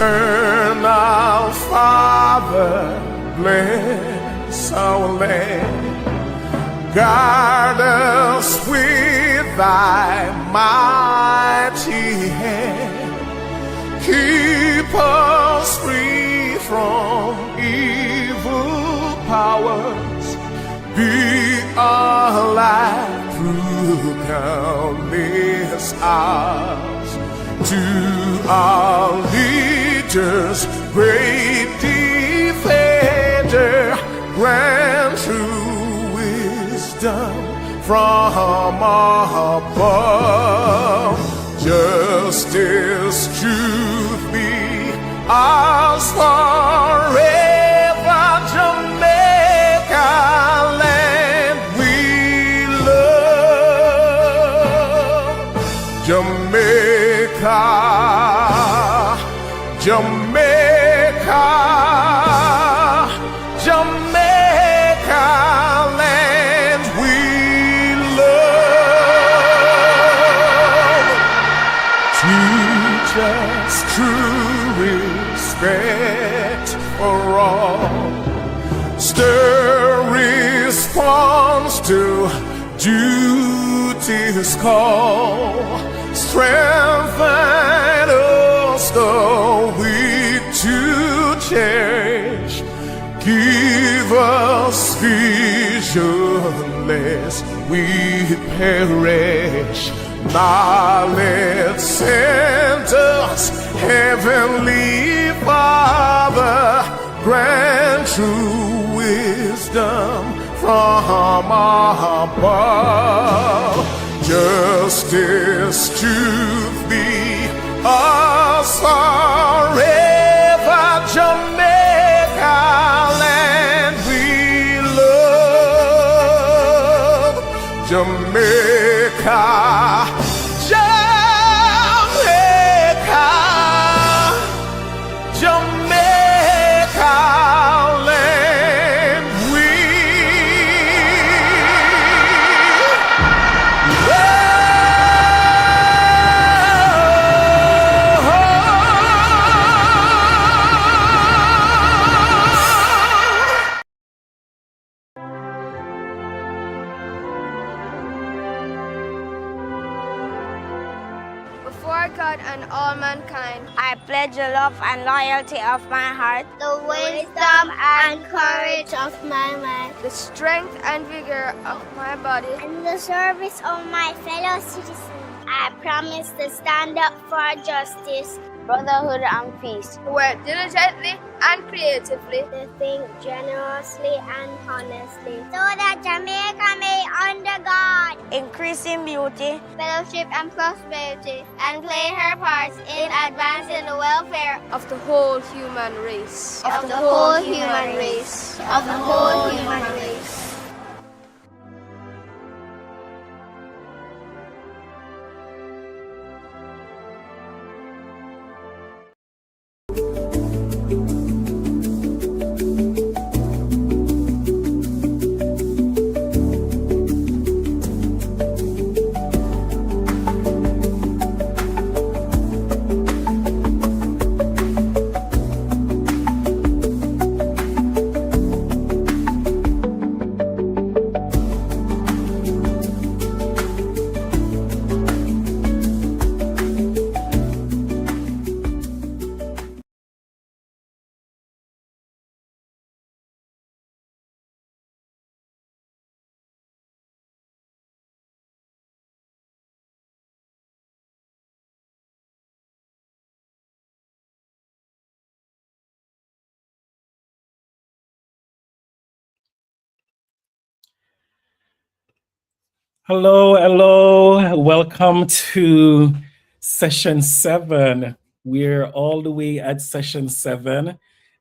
Eternal Father, bless our land. Guard us with thy mighty hand. Keep us free from evil powers. Be our light through countless hours. To our leaders, great defender, grant true wisdom from above. Justice, truth be ours forever. Jamaica land we love. Jamaica, Jamaica, Jamaica land we love. Teach us true respect for all. Stir response to duty's call. Strengthen us the weak to cherish. Give us vision lest we perish. Knowledge send us, Heavenly Father, grant true wisdom from above. Justice, truth be us forever. Jamaica land we love. Jamaica, Jamaica, Jamaica land we Before God and all mankind, I pledge the love and loyalty of my heart, the wisdom and courage of my mind, the strength and vigor of my body, and the service of my fellow citizens. I promise to stand up for justice, brotherhood, and peace, to work diligently and creatively, to think generously and honestly, so that Jamaica may under God increase in beauty, fellowship and prosperity, and play her part in advancing the welfare of the whole human race. of the whole human race. Of the whole human race. Hello, hello. Welcome to session 7. We're all the way at session 7,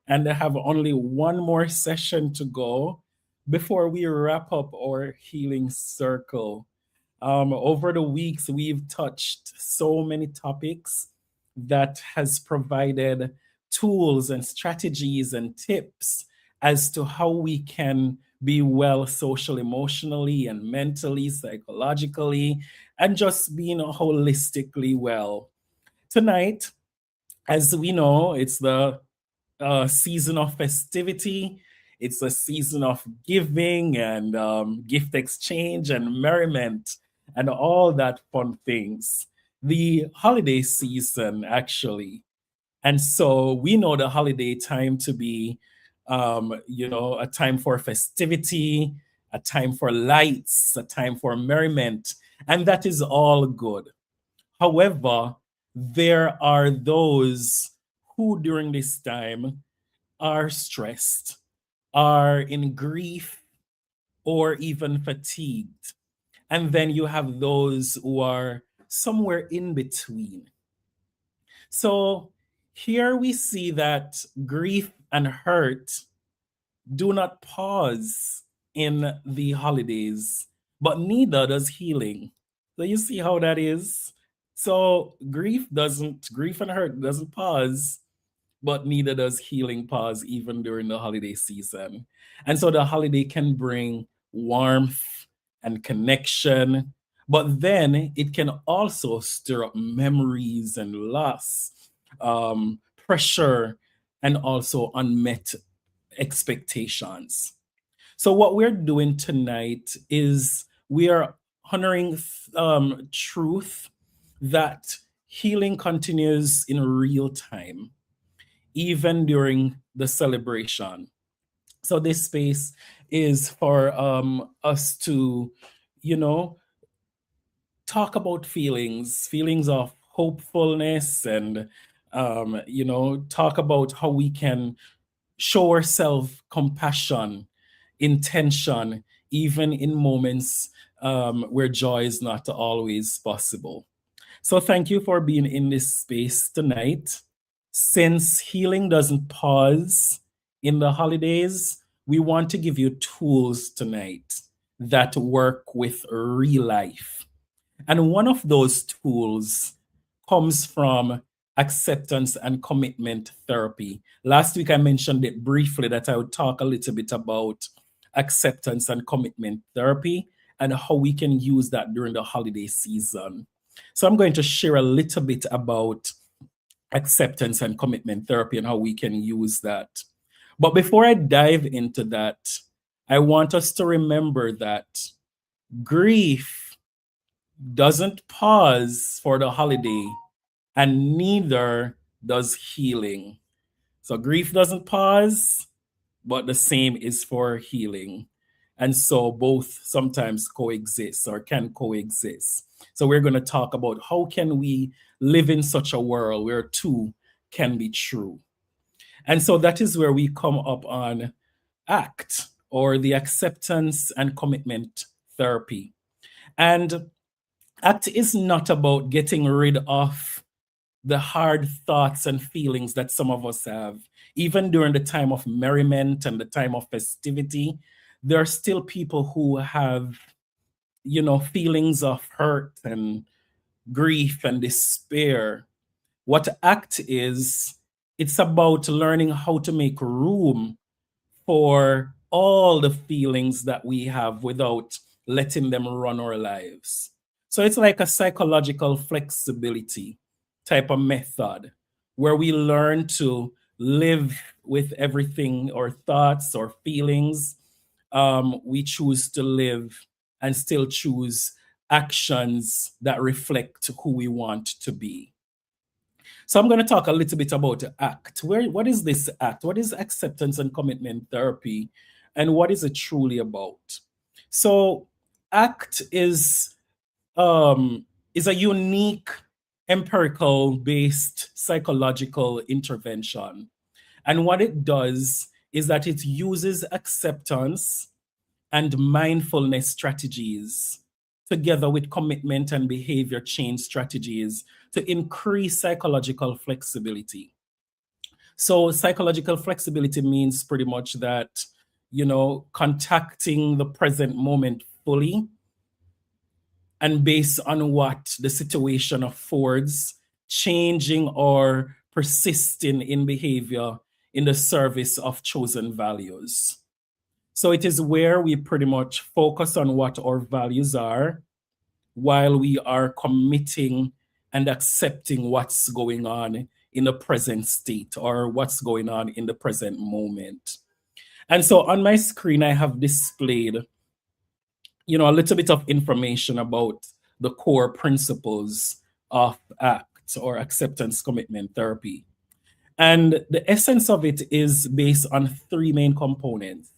and I have only one more session to go before we wrap up our healing circle. Over the weeks, we've touched so many topics that has provided tools and strategies and tips as to how we can be well social, emotionally, and mentally, psychologically, and just being holistically well. Tonight, as we know, it's the season of festivity. It's a season of giving and gift exchange and merriment and all that fun things. The holiday season, actually. And so we know the holiday time to be, a time for festivity, a time for lights, a time for merriment, and that is all good. However, there are those who during this time are stressed, are in grief, or even fatigued. And then you have those who are somewhere in between. So here we see that grief and hurt do not pause in the holidays, but neither does healing. So you see how that is? So grief and hurt doesn't pause, but neither does healing pause even during the holiday season. And so the holiday can bring warmth and connection, but then it can also stir up memories and loss, pressure, and also unmet expectations. So, what we're doing tonight is we are honoring truth that healing continues in real time even during the celebration. So this space is for us to, you know, talk about feelings of hopefulness, and talk about how we can show ourselves compassion, intention, even in moments where joy is not always possible. So thank you for being in this space tonight. Since healing doesn't pause in the holidays, we want to give you tools tonight that work with real life. And one of those tools comes from acceptance and commitment therapy. Last week, I mentioned it briefly that I would talk a little bit about acceptance and commitment therapy and how we can use that during the holiday season. So I'm going to share a little bit about acceptance and commitment therapy and how we can use that. But before I dive into that, I want us to remember that grief doesn't pause for the holiday, and neither does healing. So grief doesn't pause, but the same is for healing. And so both sometimes coexist or can coexist. So we're going to talk about how can we live in such a world where two can be true. And so that is where we come up on ACT, or the acceptance and commitment therapy. And ACT is not about getting rid of the hard thoughts and feelings that some of us have. Even during the time of merriment and the time of festivity, there are still people who have, feelings of hurt and grief and despair. What ACT is, it's about learning how to make room for all the feelings that we have without letting them run our lives. So it's like a psychological flexibility type of method where we learn to live with everything, or thoughts or feelings. We choose to live and still choose actions that reflect who we want to be. So I'm going to talk a little bit about ACT. What is this ACT? What is acceptance and commitment therapy? And what is it truly about? So ACT is a unique empirical based psychological intervention. And what it does is that it uses acceptance and mindfulness strategies together with commitment and behavior change strategies to increase psychological flexibility. So psychological flexibility means pretty much that, contacting the present moment fully and based on what the situation affords, changing or persisting in behavior in the service of chosen values. So it is where we pretty much focus on what our values are while we are committing and accepting what's going on in the present state or what's going on in the present moment. And so on my screen, I have displayed, a little bit of information about the core principles of ACT or acceptance commitment therapy. And the essence of it is based on three main components.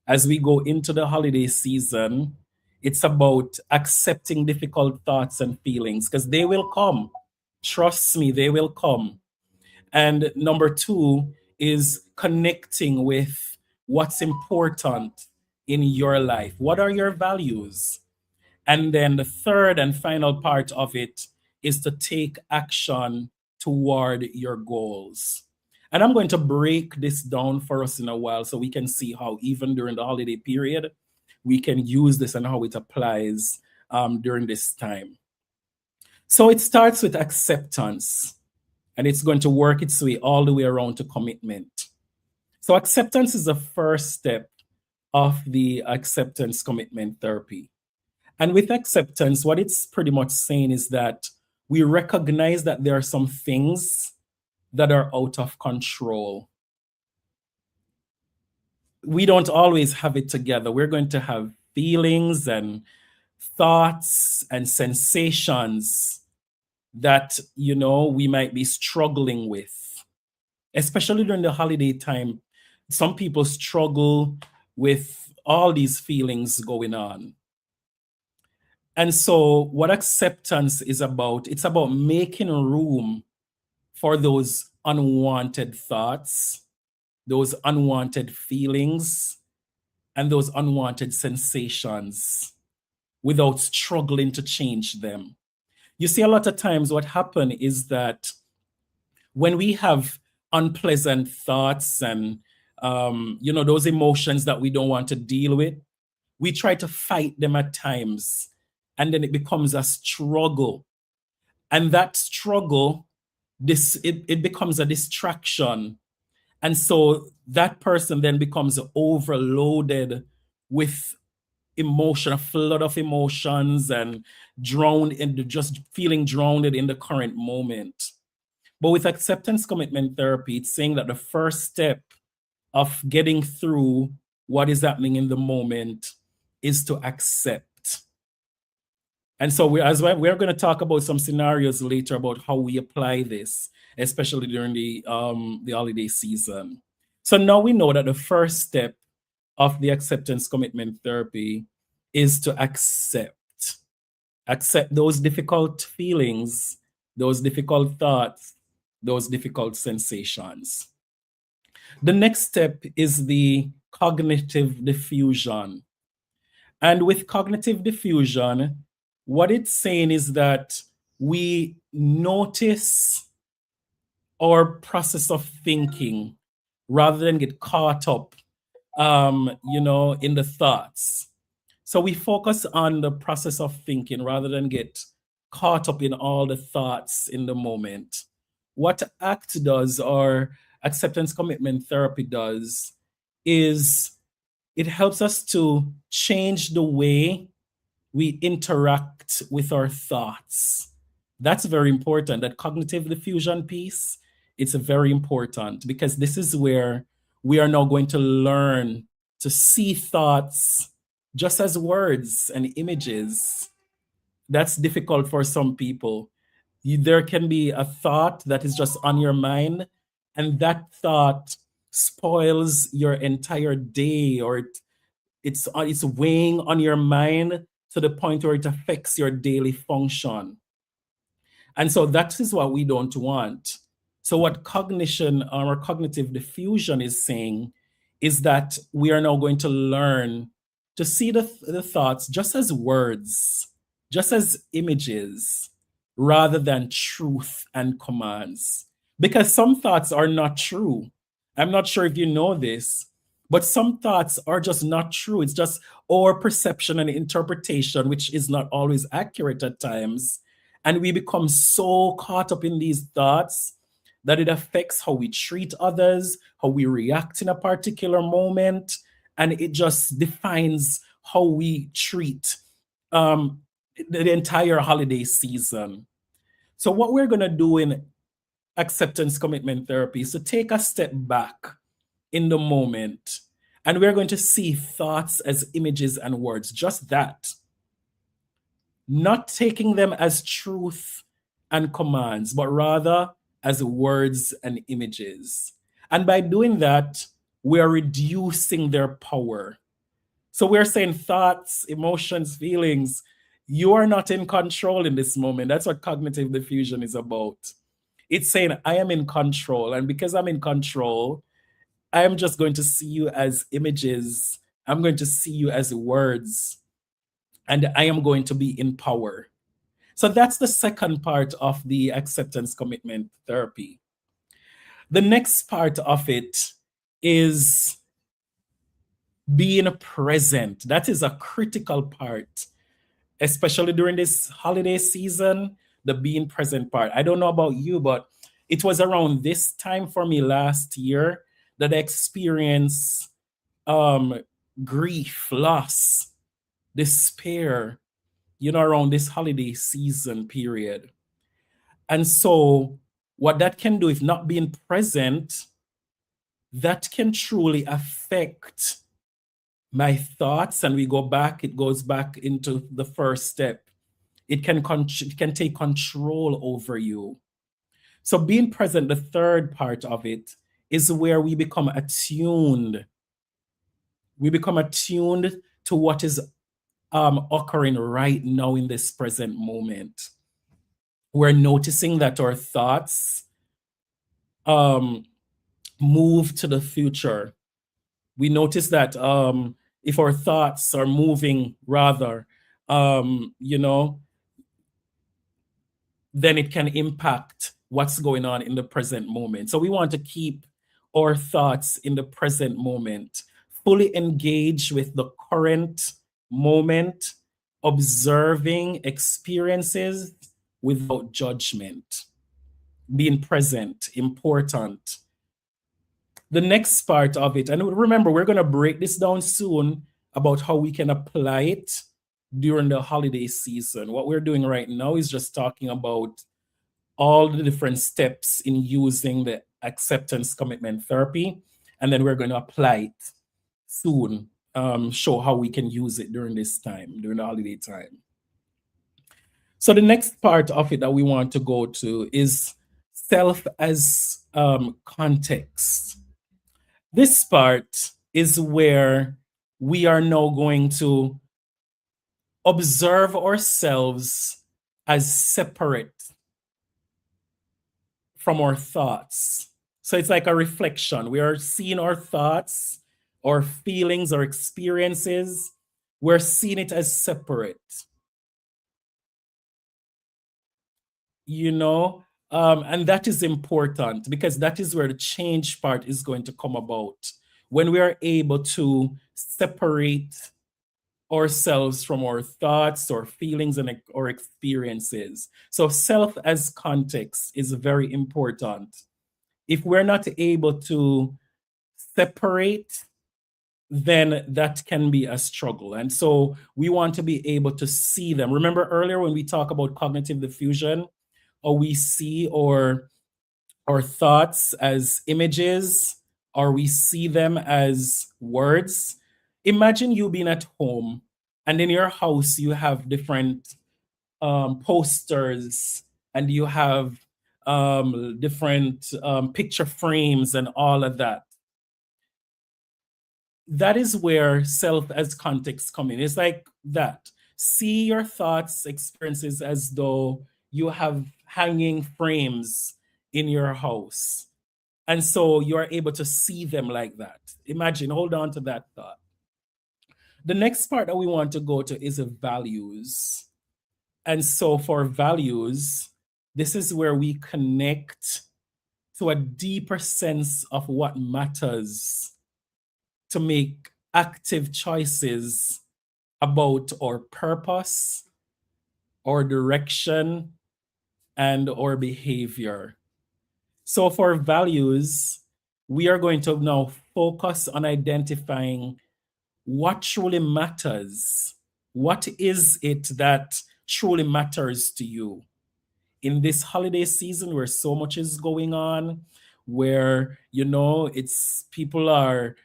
As we go into the holiday season, it's about accepting difficult thoughts and feelings because they will come. Trust me, they will come. And number two is connecting with what's important in your life. What are your values? And then the third and final part of it is to take action toward your goals. And I'm going to break this down for us in a while so we can see how even during the holiday period, we can use this and how it applies during this time. So it starts with acceptance, and it's going to work its way all the way around to commitment. So acceptance is the first step of the acceptance commitment therapy. And with acceptance, what it's pretty much saying is that we recognize that there are some things that are out of control. We don't always have it together. We're going to have feelings and thoughts and sensations that, we might be struggling with, especially during the holiday time. Some people struggle with all these feelings going on. And so what acceptance is about, it's about making room for those unwanted thoughts, those unwanted feelings, and those unwanted sensations without struggling to change them. You see, a lot of times what happens is that when we have unpleasant thoughts and, those emotions that we don't want to deal with, we try to fight them at times. And then it becomes a struggle. And that struggle, it becomes a distraction. And so that person then becomes overloaded with emotion, a flood of emotions, and just feeling drowned in the current moment. But with acceptance commitment therapy, it's saying that the first step of getting through what is happening in the moment is to accept. And so we're going to talk about some scenarios later about how we apply this, especially during the holiday season. So now we know that the first step of the acceptance commitment therapy is to accept those difficult feelings, those difficult thoughts, those difficult sensations. The next step is the cognitive diffusion. And with cognitive diffusion, what it's saying is that we notice our process of thinking rather than get caught up, in the thoughts. So we focus on the process of thinking rather than get caught up in all the thoughts in the moment. What ACT does, or acceptance commitment therapy does, is it helps us to change the way we interact with our thoughts. That's very important. That cognitive diffusion piece, it's very important because this is where we are now going to learn to see thoughts just as words and images. That's difficult for some people. There can be a thought that is just on your mind, and that thought spoils your entire day, or it's weighing on your mind to the point where it affects your daily function. And so that is what we don't want. So what cognition or cognitive diffusion is saying is that we are now going to learn to see the thoughts just as words, just as images, rather than truth and commands. Because some thoughts are not true. I'm not sure if you know this, but some thoughts are just not true. It's just our perception and interpretation, which is not always accurate at times. And we become so caught up in these thoughts that it affects how we treat others, how we react in a particular moment, and it just defines how we treat the entire holiday season. So what we're going to do in acceptance commitment therapy is to take a step back in the moment, and we're going to see thoughts as images and words, just that. Not taking them as truth and commands, but rather as words and images. And by doing that, we are reducing their power. So we're saying thoughts, emotions, feelings, you are not in control in this moment. That's what cognitive diffusion is about. It's saying, I am in control. And because I'm in control, I am just going to see you as images. I'm going to see you as words. And I am going to be in power. So that's the second part of the acceptance commitment therapy. The next part of it is being present. That is a critical part, especially during this holiday season, the being present part. I don't know about you, but it was around this time for me last year that I experienced grief, loss, despair, around this holiday season period. And so what that can do, if not being present, that can truly affect my thoughts. And it goes back into the first step. It can take control over you. So being present, the third part of it, is where we become attuned. We become attuned to what is occurring right now in this present moment. We're noticing that our thoughts move to the future. We notice that if our thoughts are moving rather, then it can impact what's going on in the present moment. So we want to keep our thoughts in the present moment, fully engage with the current moment, observing experiences without judgment. Being present, important. The next part of it, and remember, we're going to break this down soon about how we can apply it during the holiday season. What we're doing right now is just talking about all the different steps in using the acceptance commitment therapy, and then we're going to apply it soon, show how we can use it during this time, during the holiday time. So the next part of it that we want to go to is self as context. This part is where we are now going to observe ourselves as separate from our thoughts. So it's like a reflection. We are seeing our thoughts, our feelings, our experiences. We're seeing it as separate. And that is important because that is where the change part is going to come about. When we are able to separate ourselves from our thoughts, our feelings, and our experiences. So self as context is very important. If we're not able to separate, then that can be a struggle. And so we want to be able to see them. Remember earlier when we talk about cognitive diffusion, or we see our thoughts as images, or we see them as words. Imagine you being at home and in your house you have different posters and you have different picture frames and all of that. That is where self as context come in. It's like that. See your thoughts, experiences as though you have hanging frames in your house. And so you are able to see them like that. Imagine, hold on to that thought. The next part that we want to go to is values. And so for values, this is where we connect to a deeper sense of what matters to make active choices about our purpose, our direction, and our behavior. So for values, we are going to now focus on identifying what truly matters. What is it that truly matters to you? in this holiday season where so much is going on, where, it's people are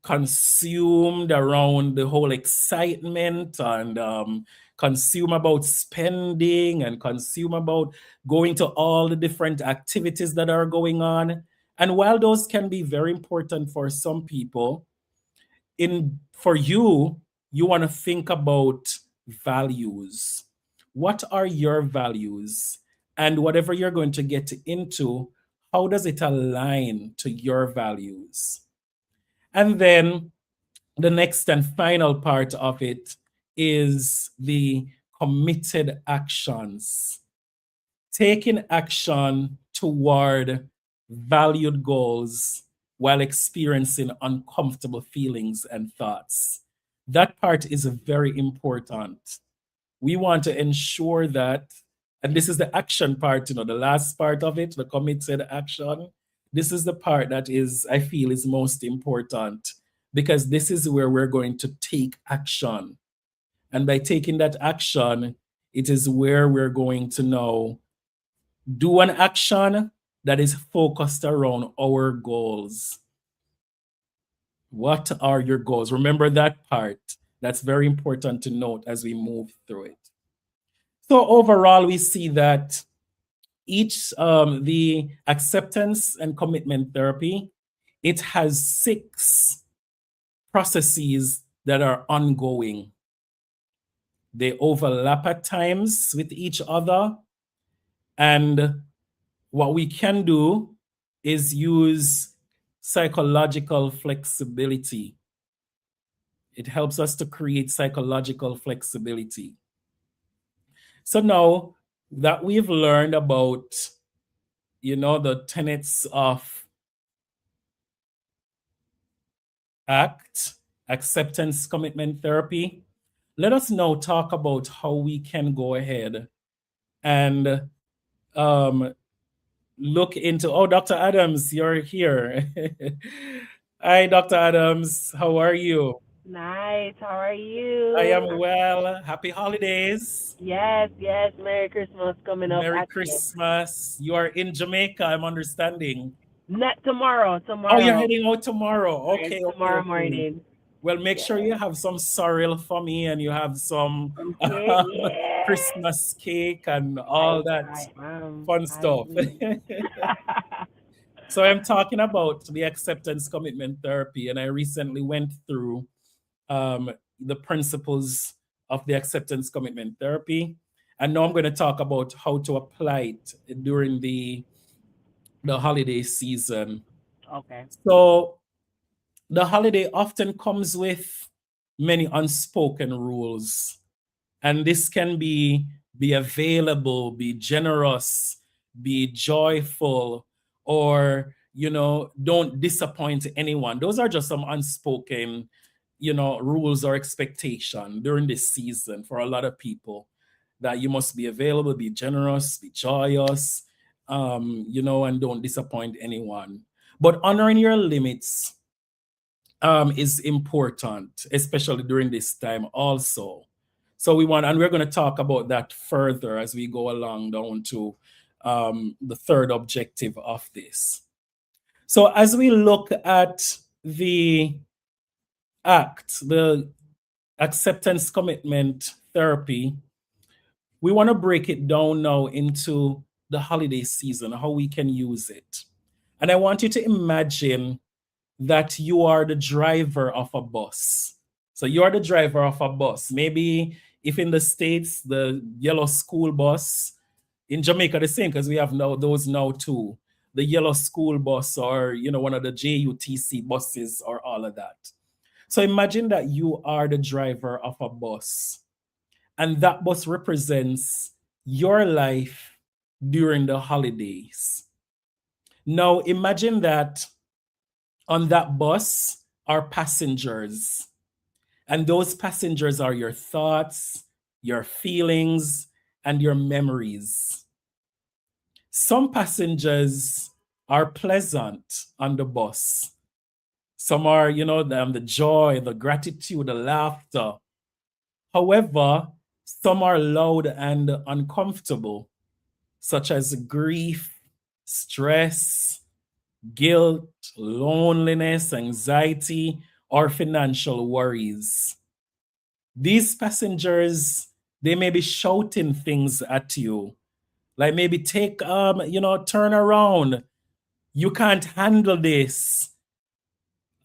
consumed around the whole excitement and consume about spending and consume about going to all the different activities that are going on. And while those can be very important for some people, for you, you want to think about values. What are your values? And whatever you're going to get into, how does it align to your values? And then the next and final part of it is the committed actions. Taking action toward valued goals while experiencing uncomfortable feelings and thoughts. That part is very important. We want to ensure that, and this is the action part, the last part of it, the committed action. This is the part that I feel is most important, because this is where we're going to take action. And by taking that action, it is where we're going to now do an action that is focused around our goals. What are your goals? Remember that part. That's very important to note as we move through it. So overall, we see that the acceptance and commitment therapy, it has 6 processes that are ongoing. They overlap at times with each other. And what we can do is use psychological flexibility. It helps us to create psychological flexibility. So now that we've learned about, the tenets of ACT, acceptance commitment therapy, let us now talk about how we can go ahead and look into, Dr. Adams, you're here. Hi, Dr. Adams, how are you? Nice. How are you? I am well. Happy holidays. Yes. Merry Christmas coming up. Merry Christmas. You are in Jamaica, I'm understanding. Not tomorrow. Oh, you're heading out tomorrow. Yes, Okay. tomorrow morning. Well, make sure you have some sorrel for me and you have some Yeah. Christmas cake and all that fun stuff. So I'm talking about the acceptance commitment therapy, and I recently went through the principles of the acceptance commitment therapy. And now I'm going to talk about how to apply it during the holiday season. Okay. So the holiday often comes with many unspoken rules. And this can be available, be generous, be joyful, or, don't disappoint anyone. Those are just some unspoken, rules or expectation during this season for a lot of people, that you must be available, be generous, be joyous, and don't disappoint anyone. But honoring your limits is important, especially during this time also. So we're going to talk about that further as we go along down to the third objective of this. So as we look at the ACT, the acceptance commitment therapy, we want to break it down now into the holiday season, how we can use it. And I want you to imagine that you are the driver of a bus. So you are the driver of a bus. Maybe if in the States, the yellow school bus, in Jamaica the same, because we have those now too. The yellow school bus, or one of the JUTC buses, or all of that. So imagine that you are the driver of a bus, and that bus represents your life during the holidays. Now imagine that on that bus are passengers, and those passengers are your thoughts, your feelings, and your memories. Some passengers are pleasant on the bus. Some are, the joy, the gratitude, the laughter. However, some are loud and uncomfortable. such as grief, stress, guilt, loneliness, anxiety, or financial worries. These passengers, they may be shouting things at you, like maybe turn around. You can't handle this.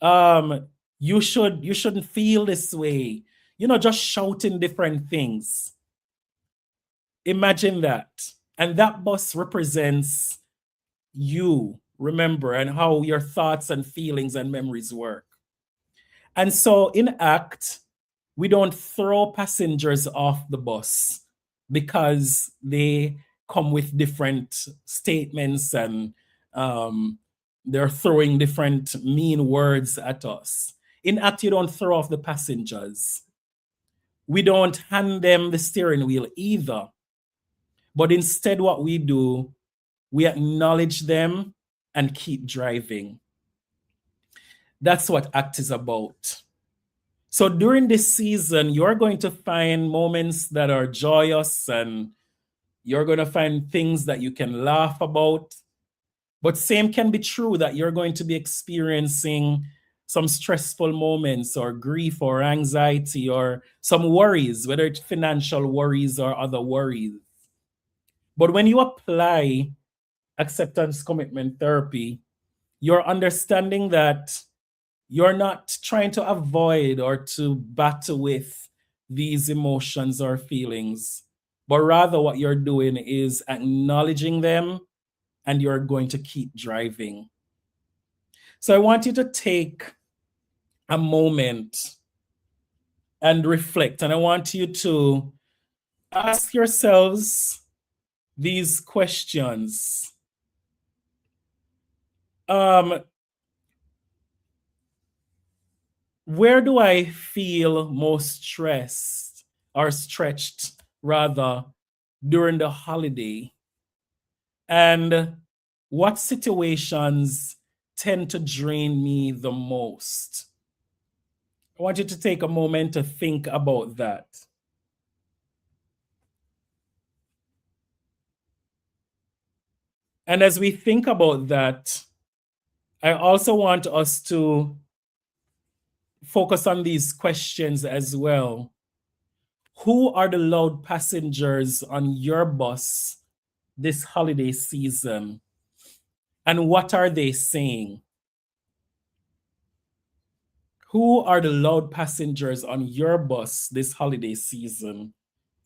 You shouldn't feel this way. Just shouting different things. Imagine that. And that bus represents you, remember, and how your thoughts and feelings and memories work. And so in ACT, we don't throw passengers off the bus because they come with different statements and they're throwing different mean words at us. In ACT, you don't throw off the passengers. We don't hand them the steering wheel either. But instead, what we do, we acknowledge them and keep driving. That's what ACT is about. So during this season, you're going to find moments that are joyous and you're going to find things that you can laugh about. But same can be true that you're going to be experiencing some stressful moments or grief or anxiety or some worries, whether it's financial worries or other worries. But when you apply acceptance commitment therapy, you're understanding that you're not trying to avoid or to battle with these emotions or feelings, but rather what you're doing is acknowledging them and you're going to keep driving. So I want you to take a moment and reflect, and I want you to ask yourselves these questions. Where do I feel most stressed or stretched rather during the holiday? And what situations tend to drain me the most? I want you to take a moment to think about that. And as we think about that, I also want us to focus on these questions as well. Who are the loud passengers on your bus this holiday season? And what are they saying? Who are the loud passengers on your bus this holiday season?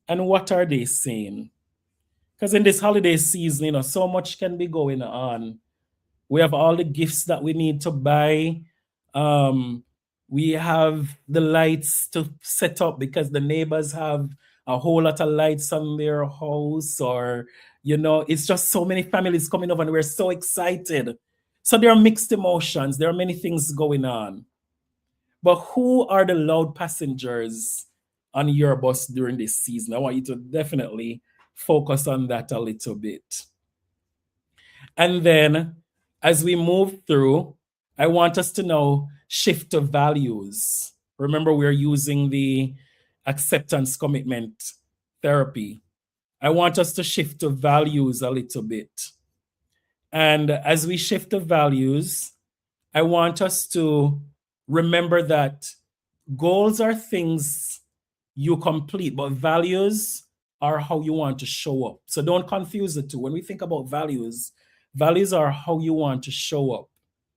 And what are they saying? Because in this holiday season, so much can be going on. We have all the gifts that we need to buy. We have the lights to set up because the neighbors have a whole lot of lights on their house, or, it's just so many families coming over and we're so excited. So there are mixed emotions. There are many things going on. But who are the loud passengers on your bus during this season? I want you to definitely focus on that a little bit. And then as we move through, I want us to now shift to values. Remember, we're using the acceptance commitment therapy. I want us to shift to values a little bit. And as we shift to values, I want us to remember that goals are things you complete, but values are how you want to show up. So don't confuse the two. When we think about values, values are how you want to show up,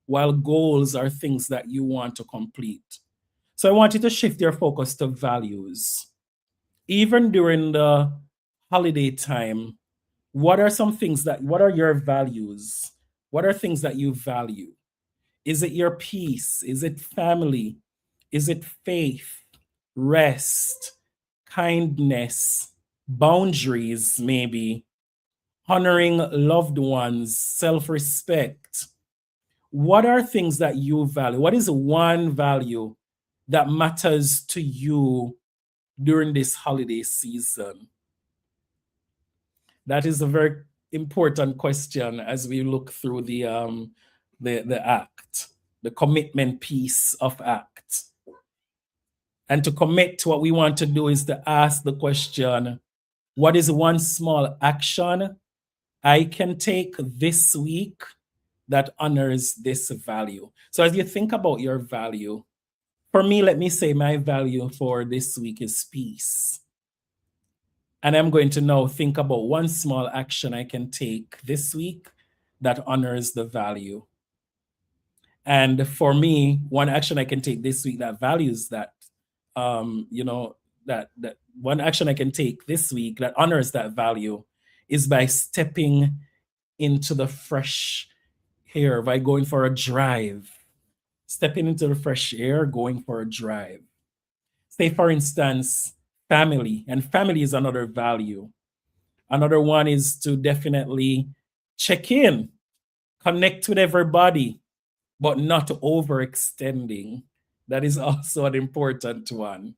while goals are things that you want to complete. So I want you to shift your focus to values. Even during the holiday time, what are your values? What are things that you value? Is it your peace? Is it family? Is it faith, rest, kindness, boundaries, maybe, honoring loved ones, self-respect? What are things that you value? What is one value that matters to you during this holiday season? That is a very important question as we look through the ACT, the commitment piece of ACT. And to commit, what we want to do is to ask the question, what is one small action I can take this week that honors this value. So as you think about your value, for me, let me say my value for this week is peace. And I'm going to now think about one small action I can take this week that honors the value. And for me, one action I can take this week that values that, that one action I can take this week that honors that value is by stepping into the fresh air, by going for a drive. Stepping into the fresh air, going for a drive. Say, for instance, family, and family is another value. Another one is to definitely check in, connect with everybody, but not overextending. That is also an important one.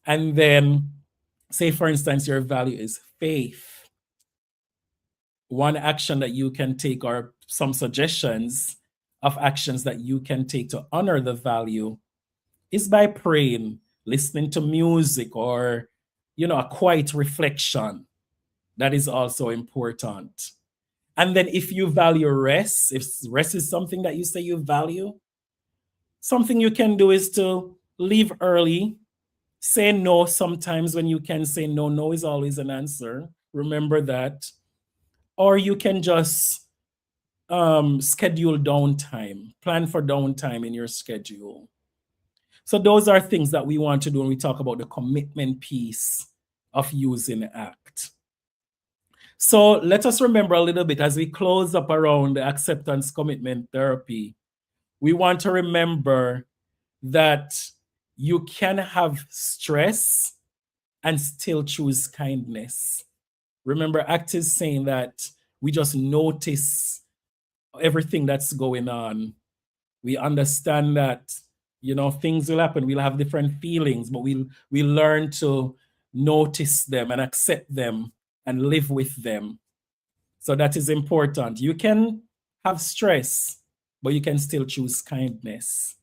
And then, say, for instance, your value is faith. One action that you can take, or some suggestions of actions that you can take to honor the value, is by praying, listening to music, or, a quiet reflection. That is also important. And then if you value rest, if rest is something that you say you value, something you can do is to leave early, say no sometimes when you can say no. No is always an answer. Remember that. Or you can just schedule downtime, plan for downtime in your schedule. So those are things that we want to do when we talk about the commitment piece of using ACT. So let us remember a little bit as we close up around the acceptance commitment therapy. We want to remember that you can have stress and still choose kindness. Remember, ACT is saying that we just notice everything that's going on. We understand that, things will happen. We'll have different feelings, but we learn to notice them and accept them and live with them. So that is important. You can have stress, but you can still choose kindness.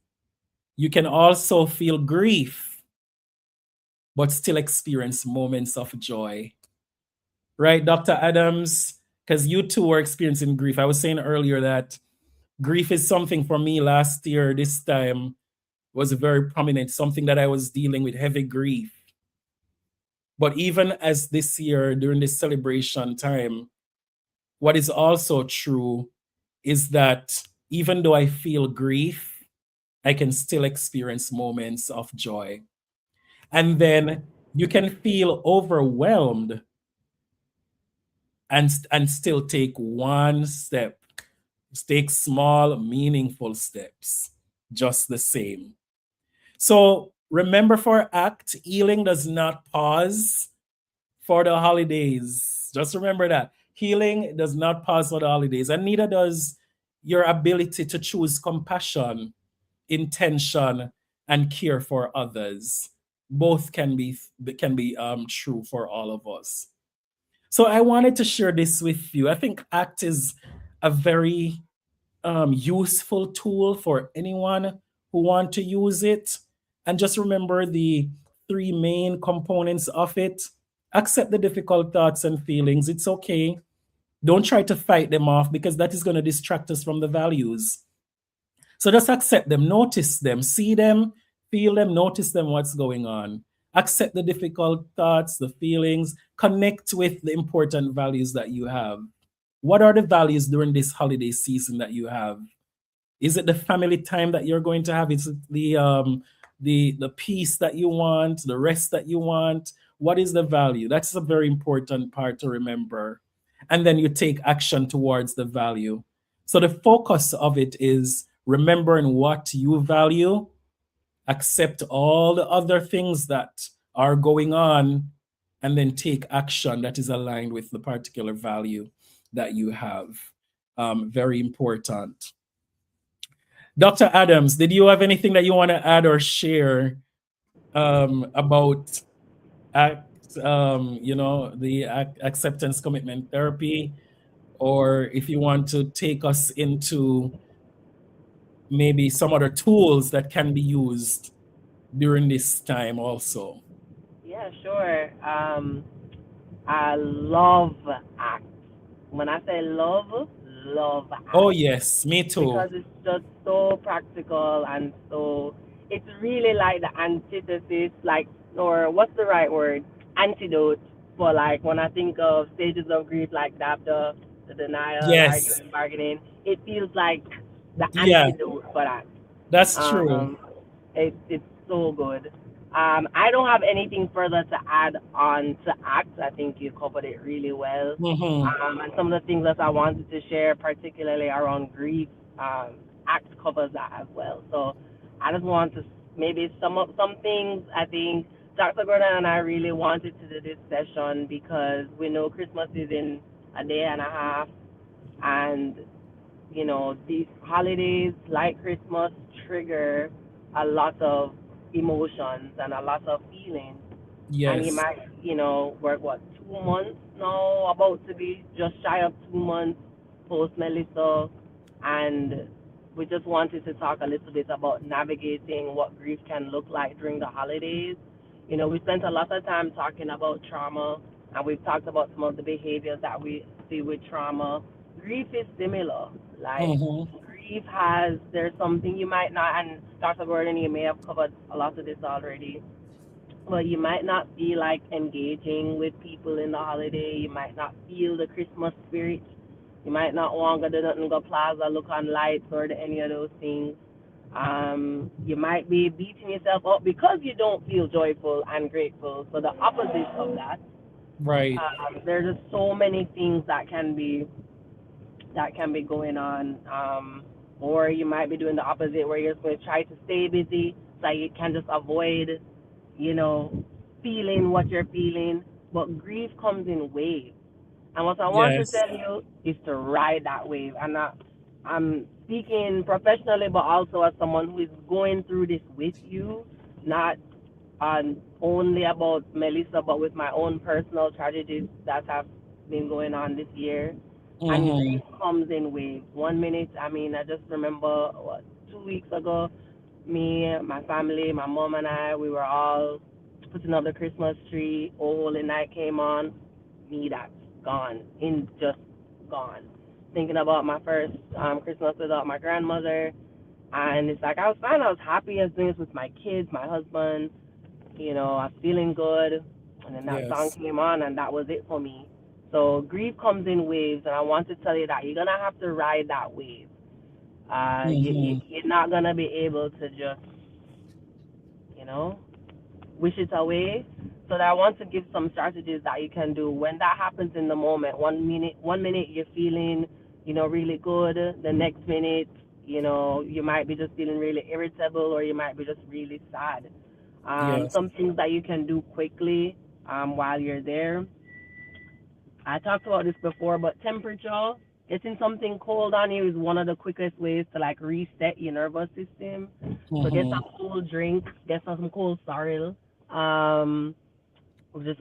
You can also feel grief, but still experience moments of joy. Right, Dr. Adams? Because you too were experiencing grief. I was saying earlier that grief is something for me last year, this time, was very prominent, something that I was dealing with, heavy grief. But even as this year, during this celebration time, what is also true is that even though I feel grief, I can still experience moments of joy. And then you can feel overwhelmed and still take one step. Take small, meaningful steps, just the same. So remember, for ACT, healing does not pause for the holidays. Just remember that. Healing does not pause for the holidays, and neither does your ability to choose compassion, intention, and care for others. Both can be true for all of us. So I wanted to share this with you. I think ACT is a very useful tool for anyone who want to use it. And just remember the three main components of it. Accept the difficult thoughts and feelings. It's okay. Don't try to fight them off, because that is going to distract us from the values. So just accept them, notice them, see them, feel them, notice them, what's going on. Accept the difficult thoughts, the feelings, connect with the important values that you have. What are the values during this holiday season that you have? Is it the family time that you're going to have? Is it the peace that you want, the rest that you want? What is the value? That's a very important part to remember. And then you take action towards the value. So the focus of it is remembering what you value, accept all the other things that are going on, and then take action that is aligned with the particular value that you have. Very important. Dr. Adams, did you have anything that you want to add or share about the acceptance commitment therapy, or if you want to take us into maybe some other tools that can be used during this time also? Yeah, sure. I love ACT. when I say love, love Oh, acts, yes, me too. because it's just so practical and so it's really like the antithesis, like, or what's the right word, antidote for like when I think of stages of grief like that, the denial, Yes. arguing, bargaining, it feels like the Yeah, antidote for that. that's true. um it's so good. I don't have anything further to add on to ACT. I think you covered it really well. Mm-hmm. And some of the things that I wanted to share, particularly around grief, ACT covers that as well. So I just want to maybe sum up some things. I think Dr. Gordon and I really wanted to do this session because we know Christmas is in a day and a half, and these holidays like Christmas trigger a lot of emotions and a lot of feelings. And you Yes. might, work, 2 months now, about to be just shy of 2 months post Melissa. And we just wanted to talk a little bit about navigating what grief can look like during the holidays. We spent a lot of time talking about trauma, and we've talked about some of the behaviors that we see with trauma. Grief is similar. Like, Mm-hmm. there's something you might not, and Dr. Gordon, you may have covered a lot of this already, but you might not feel like engaging with people in the holiday. You might not feel the Christmas spirit. You might not want to do nothing, go plaza, look on lights, or any of those things. You might be beating yourself up because you don't feel joyful and grateful. So the opposite of that. Right. There's just so many things that can be going on. Or you might be doing the opposite, where you're going to try to stay busy so you can just avoid, you know, feeling what you're feeling. But grief comes in waves. And what I want to Yes. tell you is to ride that wave. And I'm speaking professionally, but also as someone who is going through this with you, not only about Melissa, but with my own personal tragedies that have been going on this year. And Mm-hmm. grief comes in waves. 1 minute, I just remember 2 weeks ago, me, my family, my mom and I, we were all putting up the Christmas tree. Oh, Holy Night came on. Me, that's gone. Just gone. Thinking about my first Christmas without my grandmother. And it's like I was fine. I was happy. I was doing this with my kids, my husband. I was feeling good. And then that song Yes. came on, and that was it for me. So grief comes in waves, and I want to tell you that you're gonna have to ride that wave. Mm-hmm. You're not gonna be able to just, you know, wish it away. So that I want to give some strategies that you can do when that happens in the moment. 1 minute you're feeling, really good. The next minute, you might be just feeling really irritable, or you might be just really sad. Yes. Some things that you can do quickly while you're there. I talked about this before, but temperature, getting something cold on you is one of the quickest ways to like reset your nervous system. So get Mm-hmm. some cold drink, get some cold sorrel, um,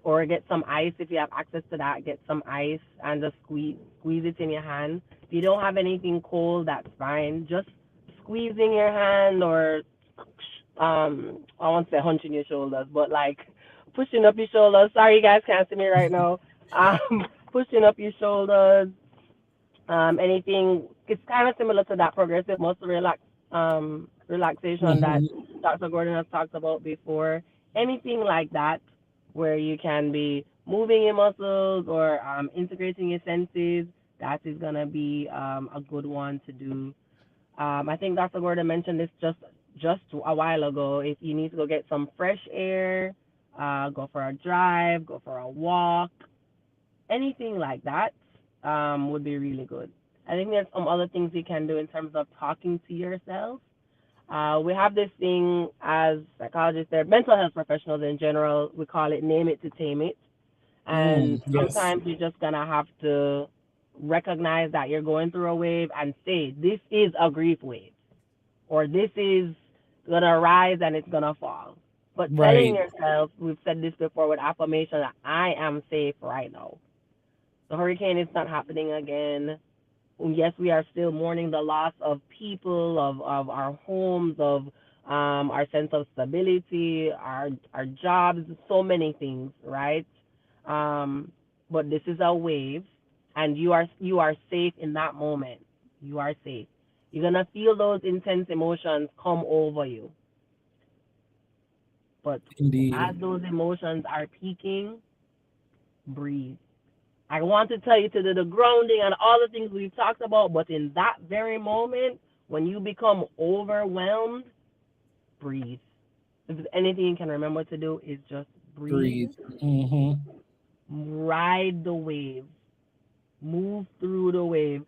or get some ice if you have access to that. Get some ice and just squeeze it in your hand. If you don't have anything cold, that's fine. Just squeezing your hand, or I won't say hunching your shoulders, but like pushing up your shoulders. Sorry, you guys can't see me right now. Pushing up your shoulders. Anything. It's kind of similar to that progressive muscle relaxation that Mm-hmm. Dr. Gordon has talked about before. Anything like that, where you can be moving your muscles or integrating your senses. That is gonna be a good one to do. I think Dr. Gordon mentioned this just a while ago. If you need to go get some fresh air, go for a drive, go for a walk, anything like that would be really good. I think there's some other things you can do in terms of talking to yourself. We have this thing as psychologists, they're mental health professionals in general. We call it name it to tame it. And Yes. sometimes you're just going to have to recognize that you're going through a wave and say, this is a grief wave, or this is going to rise and it's going to fall. But telling Right. yourself, we've said this before with affirmation, that I am safe right now. The hurricane is not happening again. Yes, we are still mourning the loss of people, of our homes, of our sense of stability, our jobs, so many things, right? But this is a wave. and you are safe in that moment. You are safe. You're gonna feel those intense emotions come over you. But as Indeed. those emotions are peaking, breathe. I want to tell you to do the grounding and all the things we've talked about, but in that very moment, when you become overwhelmed, breathe. If there's anything you can remember to do, is just breathe, Breathe. Hmm. ride the wave, move through the wave.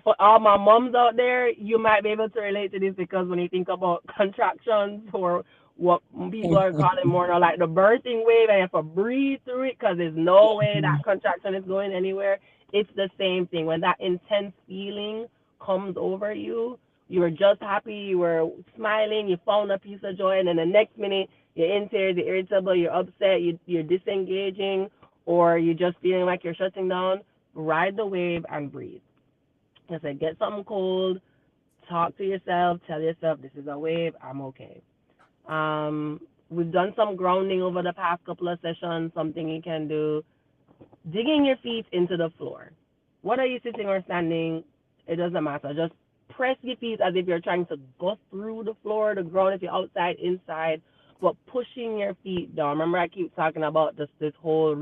For all my moms out there, you might be able to relate to this because when you think about contractions or what people are calling more now like the birthing wave, and you have to breathe through it because there's no way that contraction is going anywhere. It's the same thing. When that intense feeling comes over you, you were just happy, you were smiling, you found a piece of joy, and then the next minute you're in tears, you're irritable, you're upset, you're disengaging, or you're just feeling like you're shutting down. Ride the wave and breathe. I said, get something cold, talk to yourself, tell yourself this is a wave, I'm okay. We've done some grounding over the past couple of sessions, something you can do. Digging your feet into the floor. What are you sitting or standing? It doesn't matter. Just press your feet as if you're trying to go through the floor, the ground, if you're outside, inside, but pushing your feet down. Remember, I keep talking about this whole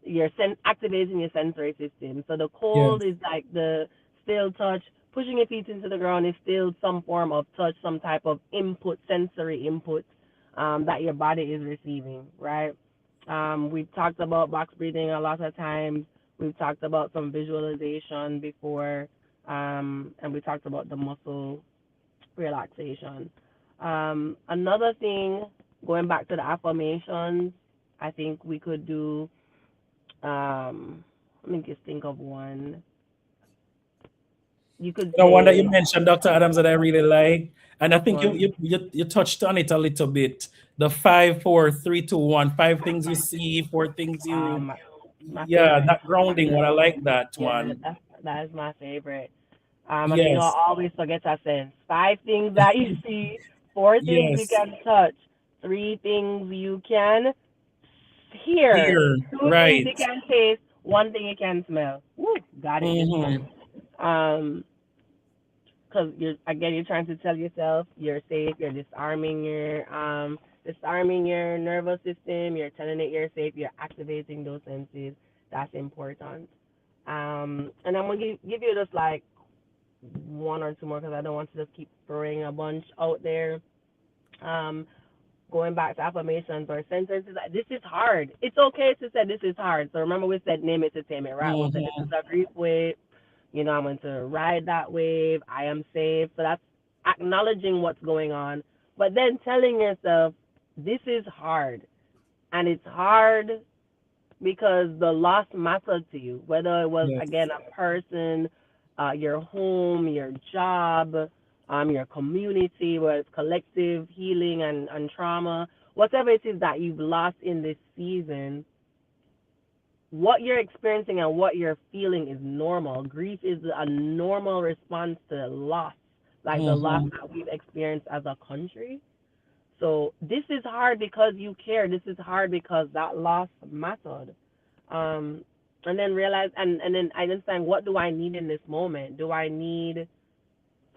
you're activating your sensory system. So the Yes. cold is like the still touch. Pushing your feet into the ground is still some form of touch, some type of input, sensory input that your body is receiving, right? We've talked about box breathing a lot of times. We've talked about some visualization before, and we talked about the muscle relaxation. Another thing, going back to the affirmations, I think we could do. Let me just think of one. You could The one that you say, mentioned, Dr. Adams, that I really like, and I which think you one? you you, you touched on it a little bit. The 5, 4, 3, 2, 1. 5 things you see, 4 things you. My Yeah, favorite. that grounding one. I like that Yeah, one. that is my favorite. And then Yes. you'll always forget to say 5 things that you see, 4 things you Yes. can touch, 3 things you can hear, Here. 2 things you Right. can taste, 1 thing you can smell. Woo, got it this Hmm. time. Um, because you're trying to tell yourself you're safe. You're disarming your nervous system. You're telling it you're safe. You're activating those senses. That's important. And I'm gonna give you just like one or two more because I don't want to just keep throwing a bunch out there. Um, Going back to affirmations or sentences, this is hard. It's okay to say this is hard. So remember we said name it to tame it, right? We said this is Hmm. a grief wave. I'm going to ride that wave. I am safe. So that's acknowledging what's going on, but then telling yourself this is hard, and it's hard because the loss mattered to you, whether it was Yes. again a person, your home, your job, your community, where it's collective healing and trauma, whatever it is that you've lost in this season. What you're experiencing and what you're feeling is normal. Grief is a normal response to loss, like the loss Hmm. that we've experienced as a country. So this is hard because you care. This is hard because that loss mattered. Um, and then realize, and then understand, what do I need in this moment? Do I need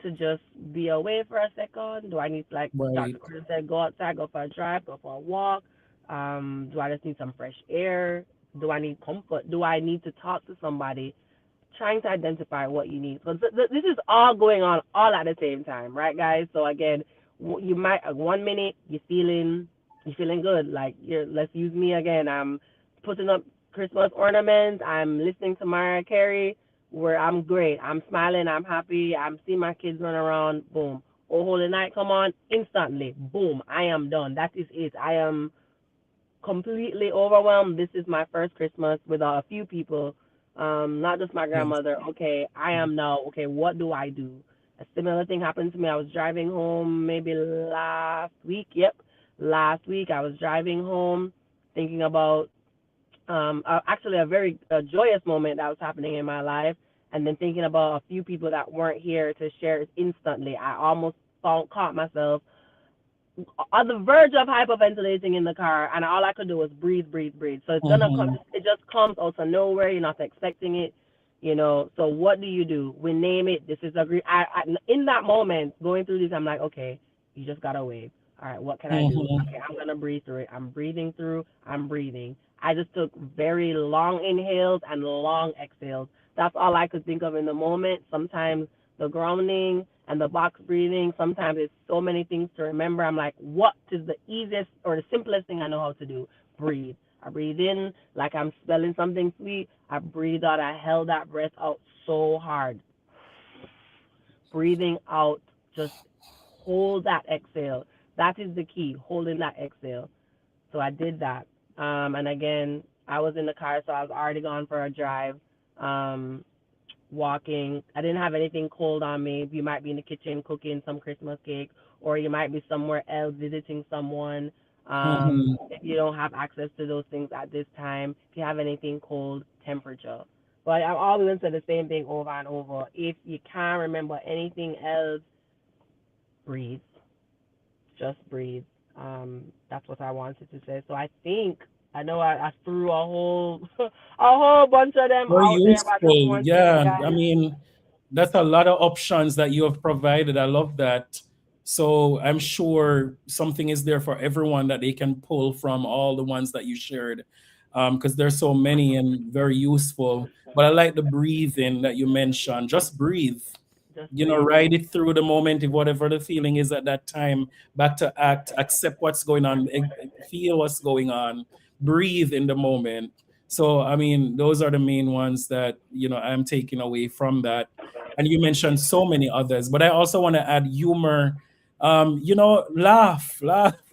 to just be away for a second? Do I need to, like Dr. Right. Curtis said, go outside, go for a drive, go for a walk? Do I just need some fresh air? Do I need comfort? Do I need to talk to somebody? Trying to identify what you need. So this is all going on all at the same time, right, guys? So again, you might 1 minute you're feeling good. Like let's use me again. I'm putting up Christmas ornaments. I'm listening to Mariah Carey. Where I'm great. I'm smiling. I'm happy. I'm seeing my kids run around. Boom. Oh, holy night, come on! Instantly, boom. I am done. That is it. I am completely overwhelmed. This is my first Christmas without a few people, not just my Yes. grandmother. Okay, I am now. Okay, what do I do? A similar thing happened to me. I was driving home maybe last week. Yep, last week I was driving home thinking about actually a very joyous moment that was happening in my life, and then thinking about a few people that weren't here to share it instantly. I almost caught myself on the verge of hyperventilating in the car, and all I could do was breathe, breathe, breathe. So it's gonna come. Hmm. It just comes out of nowhere. You're not expecting it. So what do you do? We name it. This is agree. In that moment, going through this, I'm like, okay, you just gotta wave. All right, what can I do? Mhm. Okay, I'm gonna breathe through it. I'm breathing through. I'm breathing. I just took very long inhales and long exhales. That's all I could think of in the moment. Sometimes the grounding and the box breathing. Sometimes it's so many things to remember. I'm like, what is the easiest or the simplest thing I know how to do? Breathe. I breathe in like I'm smelling something sweet. I breathe out. I held that breath out so hard. Breathing out, just hold that exhale. That is the key, holding that exhale. So I did that. And again, I was in the car, so I was already gone for a drive. Um, Walking. I didn't have anything cold on me. You might be in the kitchen cooking some Christmas cake, or you might be somewhere else visiting someone. Mhm. If you don't have access to those things at this time, if you have anything cold, temperature. But I'm always going to say the same thing over and over. If you can't remember anything else, breathe. Just breathe. That's what I wanted to say. So I think I know I threw a whole a whole bunch of them Very out there, but I just useful. wanted you Yeah. I guys. mean, that's a lot of options that you have provided. I love that. So I'm sure something is there for everyone that they can pull from all the ones that you shared. Because there's so many and very useful. But I like the breathing that you mentioned. Just breathe. Just breathe. Ride it through the moment, if whatever the feeling is at that time, back to act, accept what's going on, feel what's going on, breathe in the moment. So I mean, those are the main ones that I'm taking away from that. And you mentioned so many others, but I also want to add humor. Laugh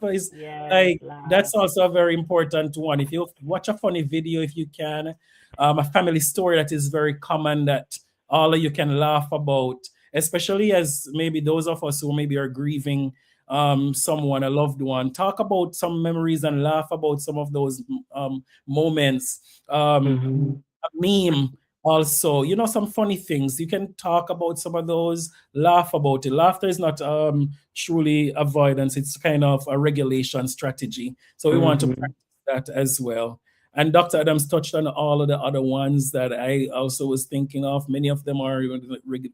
is Yes, like, laugh. that's also a very important one. If you watch a funny video, if you can, a family story that is very common that all of you can laugh about, especially as maybe those of us who maybe are grieving someone, a loved one. Talk about some memories and laugh about some of those moments. Mm-hmm. A meme also, some funny things. You can talk about some of those, laugh about it. Laughter is not truly avoidance, it's kind of a regulation strategy. So we want to Mm-hmm. practice that as well. And Dr. Adams touched on all of the other ones that I also was thinking of. Many of them are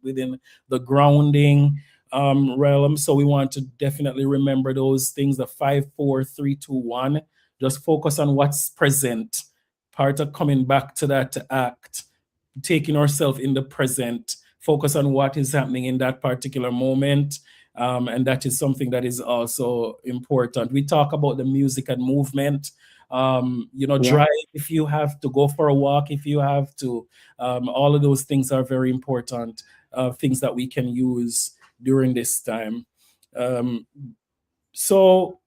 within the grounding realm. So we want to definitely remember those things, the 5, 4, 3, 2, 1. Just focus on what's present. Part of coming back to that act, taking ourselves in the present, focus on what is happening in that particular moment. And that is something that is also important. We talk about the music and movement. Yeah. Drive if you have to, go for a walk if you have to. All of those things are very important things that we can use during this time. Um, so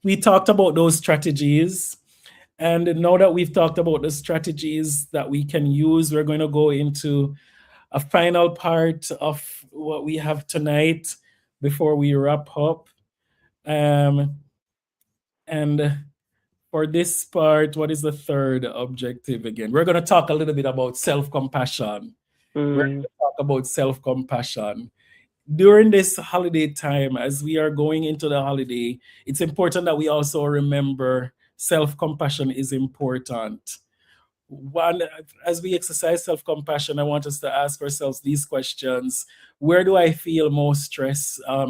we talked about those strategies. And now that we've talked about the strategies that we can use, we're going to go into a final part of what we have tonight before we wrap up. Um, and for this part, what is the third objective again? We're going to talk a little bit about self compassion. We're going Mm. to talk about self compassion. During this holiday time, as we are going into the holiday, it's important that we also remember self compassion is important. One, as we exercise self compassion, I want us to ask ourselves these questions. Where do I feel most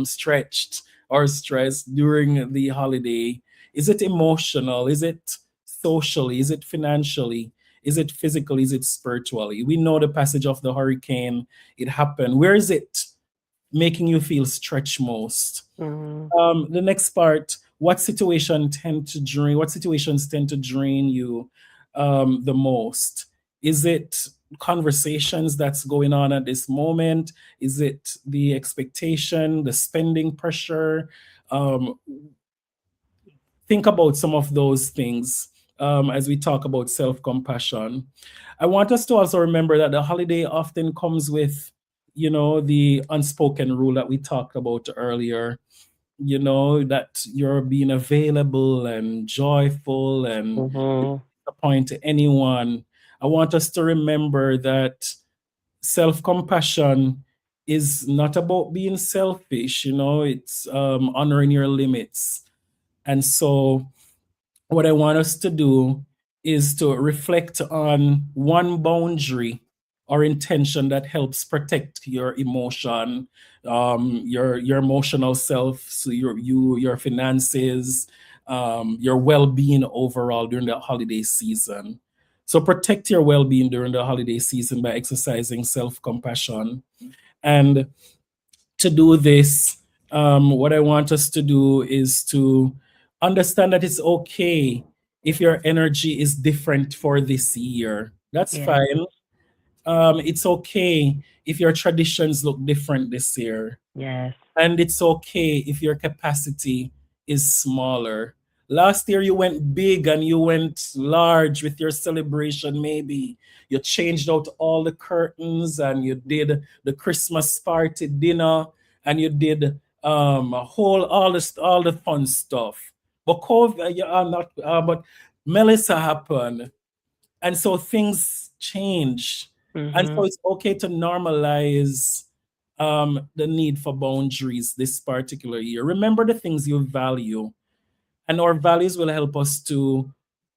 stretched or stressed during the holiday? Is it emotional? Is it socially? Is it financially? Is it physically? Is it spiritually? We know the passage of the hurricane, it happened. Where is it making you feel stretched most? Mm. The next part, what situations tend to drain you the most? Is it conversations that's going on at this moment? Is it the expectation, the spending pressure? Um, think about some of those things as we talk about self-compassion. I want us to also remember that the holiday often comes with, the unspoken rule that we talked about earlier, that you're being available and joyful and Mm-hmm. disappoint to anyone. I want us to remember that self compassion is not about being selfish, it's honoring your limits. And so, what I want us to do is to reflect on one boundary or intention that helps protect your emotion, your emotional self, so your finances, your well-being overall during the holiday season. So protect your well-being during the holiday season by exercising self-compassion. And to do this, what I want us to do is to understand that it's okay if your energy is different for this year. That's Yes. fine. It's okay if your traditions look different this year. Yes. And it's okay if your capacity is smaller. Last year, you went big and you went large with your celebration, maybe. You changed out all the curtains and you did the Christmas party dinner and you did all the fun stuff. But COVID, not, but Melissa happened, and so things change, and so Mhm. it's okay to normalize the need for boundaries this particular year. Remember the things you value, and our values will help us to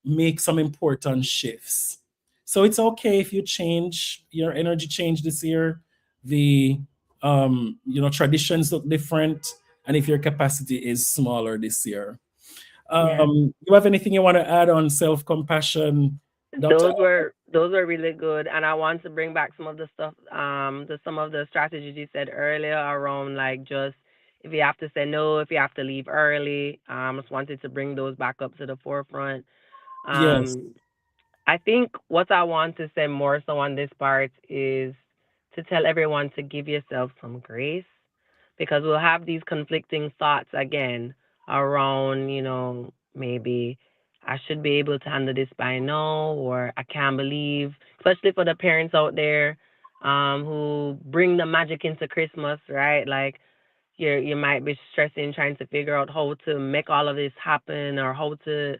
make some important shifts. So it's okay if you change your energy change this year. The traditions look different, and if your capacity is smaller this year. Yes. You have anything you want to add on self-compassion, Dr. Those were really good, and I want to bring back some of the stuff, some of the strategies you said earlier around like just if you have to say no, if you have to leave early. Just wanted to bring those back up to the forefront. Yes. Um, I think what I want to say more so on this part is to tell everyone to give yourself some grace, because we'll have these conflicting thoughts again around, maybe I should be able to handle this by now, or I can't believe, especially for the parents out there who bring the magic into Christmas, right? Like you might be stressing trying to figure out how to make all of this happen, or how to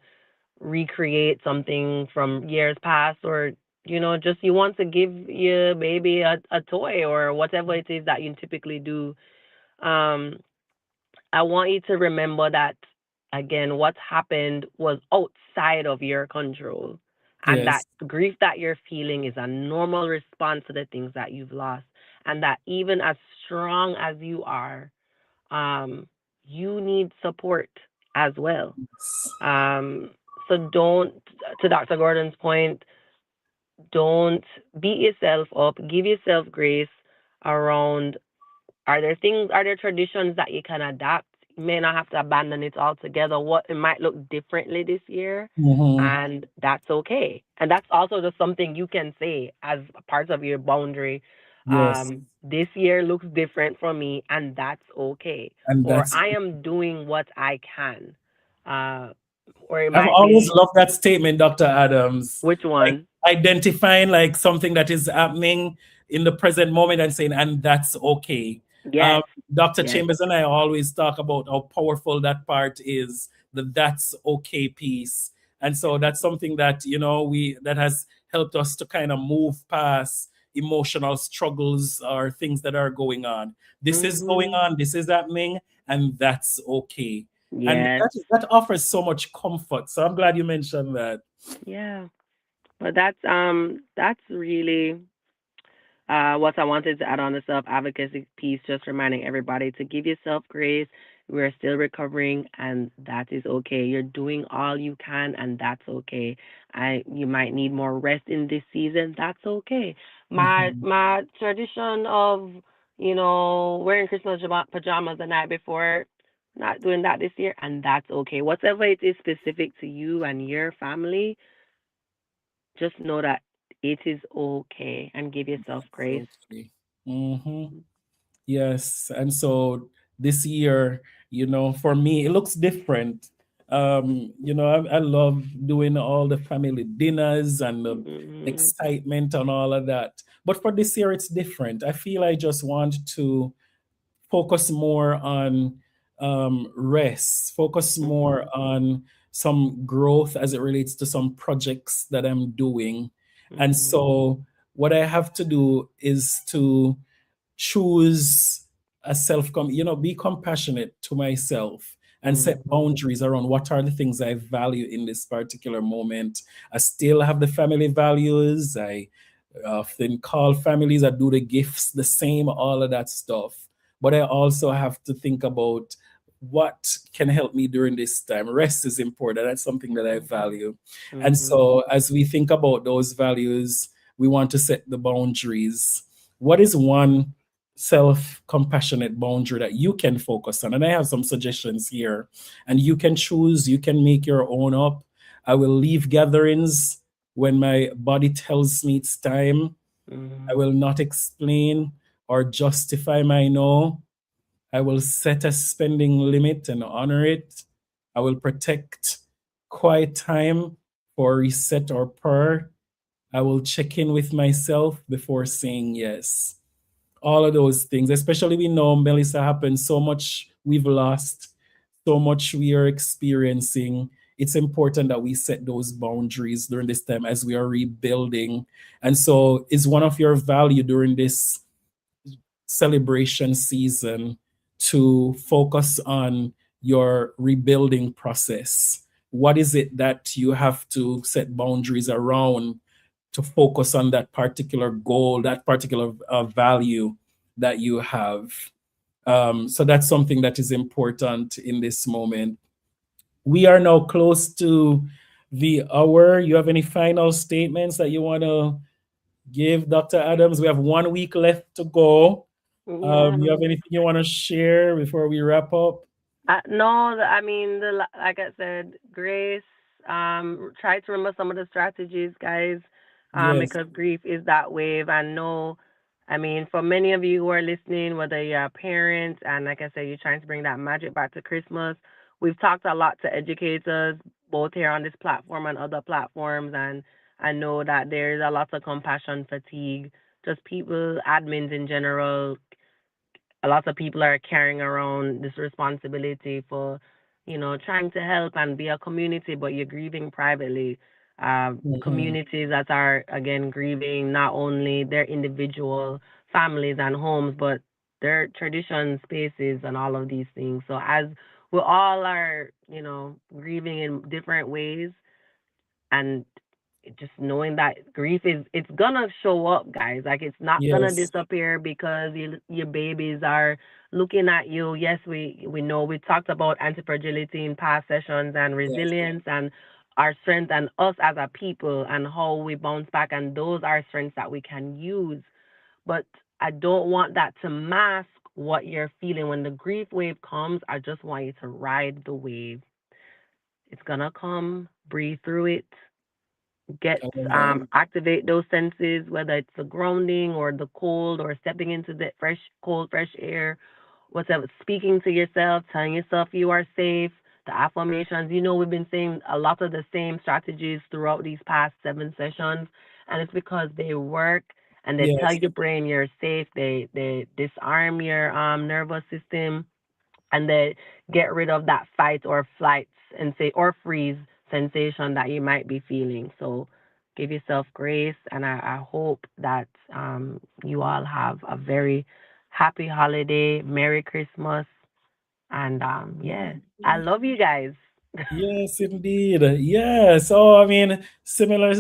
recreate something from years past, or just you want to give your baby a toy or whatever it is that you typically do. um I want you to remember that, again, what happened was outside of your control, and that Yes. grief that you're feeling is a normal response to the things that you've lost, and that even as strong as you are, um you need support as well. um, so don't, to Dr. Gordon's point, don't beat yourself up. Give yourself grace around, are there traditions that you can adapt? You may not have to abandon it altogether. What it might look differently this year, Hmm. and that's okay. And that's also just something you can say as a part of your boundary. Yes. This year looks different for me, and that's okay. And Or that's I am doing what I can. Uh, or it I've might always be, loved that statement, Dr. Adams. which Like one? identifying like something that is happening in the present moment and saying, and that's okay. Um, Yes, Dr. yes. Chambers and I always talk about how powerful that part is, the that's okay piece. And so that's something that, that has helped us to kind of move past emotional struggles or things that are going on. This is going Mhm. on, this is happening, and that's okay. And Yes. that offers so much comfort. So I'm glad you mentioned that. Yeah. But that's really what I wanted to add on the self advocacy piece, just reminding everybody to give yourself grace. We're still recovering, and that is okay. You're doing all you can, and that's okay. You might need more rest in this season. That's okay. Mhm. My tradition of wearing Christmas pajamas the night before, not doing that this year, and that's okay. Whatever it is specific to you and your family, just know that it is okay, and give yourself grace. Absolutely. Hmm. Yes. And so this year, for me, it looks different. I love doing all the family dinners and the Mm-hmm. excitement and all of that. But for this year, it's different. I feel I just want to focus more on rest, focus more Mm-hmm. on some growth as it relates to some projects that I'm doing. And Mm-hmm. so, what I have to do is to choose a be compassionate to myself and set Mm-hmm. boundaries around what are the things I value in this particular moment. I still have the family values. I often call families, I do the gifts the same, all of that stuff. But I also have to think about what can help me during this time. Rest is important. That's something that I value. And Mm-hmm. so as we think about those values, we want to set the boundaries. What is one self-compassionate boundary that you can focus on? And I have some suggestions here. And you can choose, you can make your own up. I will leave gatherings when my body tells me it's time. I will not explain or justify my no. I will set a spending limit and honor it. I will protect quiet time for reset or prayer. I will check in with myself before saying yes. All of those things, especially we know, Melissa, happened so much we've lost, so much we are experiencing. It's important that we set those boundaries during this time as we are rebuilding. And so, is one of your value during this celebration season to focus on your rebuilding process? What is it that you have to set boundaries around to focus on that particular goal, that particular value that you have? So that's something that is important in this moment. We are now close to the hour. You have any final statements that you want to give, Dr. Adams? We have 1 week left to go. Yeah. You have anything you want to share before we wrap up? No, I mean, like I said, Grace, try to remember some of the strategies, guys, Yes, because grief is that wave. And no, I mean, for many of you who are listening, whether you're a parent and like I said, you're trying to bring that magic back to Christmas, we've talked a lot to educators, both here on this platform and other platforms. And I know that there's a lot of compassion fatigue, just people, admins in general, a lot of people are carrying around this responsibility for, trying to help and be a community, but you're grieving privately. mhm, Communities that are, again, grieving not only their individual families and homes, but their traditions, spaces, and all of these things. So as we all are, grieving in different ways, and just knowing that grief is, it's gonna show up, guys. Like, it's not gonna yes, disappear because your babies are looking at you. Yes, we know we talked about anti-fragility in past sessions and yes, resilience and our strength and us as a people and how we bounce back, and those are strengths that we can use. But I don't want that to mask what you're feeling when the grief wave comes. I just want you to ride the wave. It's gonna come. Breathe through it, get amen. activate those senses, whether it's the grounding or the cold or stepping into the fresh, cold, fresh air, whatever. Speaking to yourself, telling yourself you are safe. The affirmations, we've been saying a lot of the same strategies throughout these past 7 sessions, and it's because they work and they tell Yes, your brain you're safe. They disarm your nervous system, and then get rid of that fight or flight and say or freeze sensation that you might be feeling. So give yourself grace, and I hope that you all have a very happy holiday, Merry Christmas, and yeah, I love you guys. yes, indeed. Yes. So, I mean, similar